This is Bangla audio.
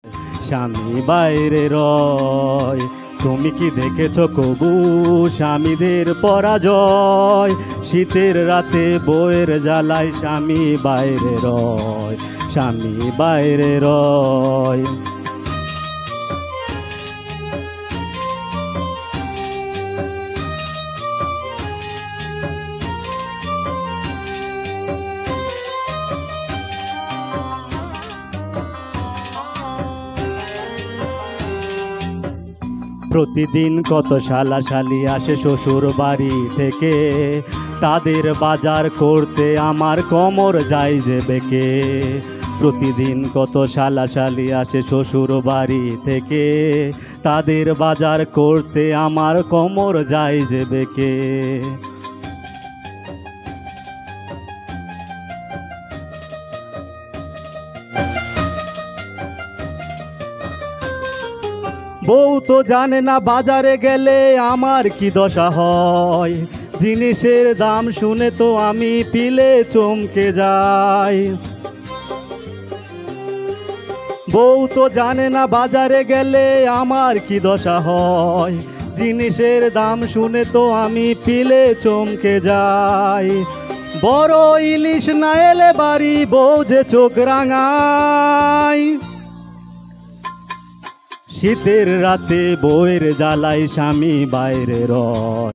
স্বামী বাইরে রয়। তুমি কি দেখেছ কবু স্বামীদের পরাজয়? শীতের রাতে বউয়ের জ্বালায় স্বামী বাইরে রয়, স্বামী বাইরে রয়। প্রতিদিন কত শালাশালি আসে শ্বশুর বাড়ি থেকে, তাদের বাজার করতে আমার কোমর যায় যে বেঁকে। প্রতিদিন কত শালাশালি আসে শ্বশুর বাড়ি থেকে, তাদের বাজার করতে আমার কোমর যায় যে বেঁকে। বউ তো জানে না বাজারে গেলে আমার কি দশা হয়, জিনিসের দাম শুনে তো আমি পিলে চমকে যাই। বউ তো জানে না বাজারে গেলে আমার কি দশা হয়, জিনিসের দাম শুনে তো আমি পিলে চমকে যাই। বড় ইলিশ না এলে বাড়ি বউ যে চোখ রাঙায়। শীতের রাতে বউয়ের জ্বালায় স্বামী বাইরে রয়।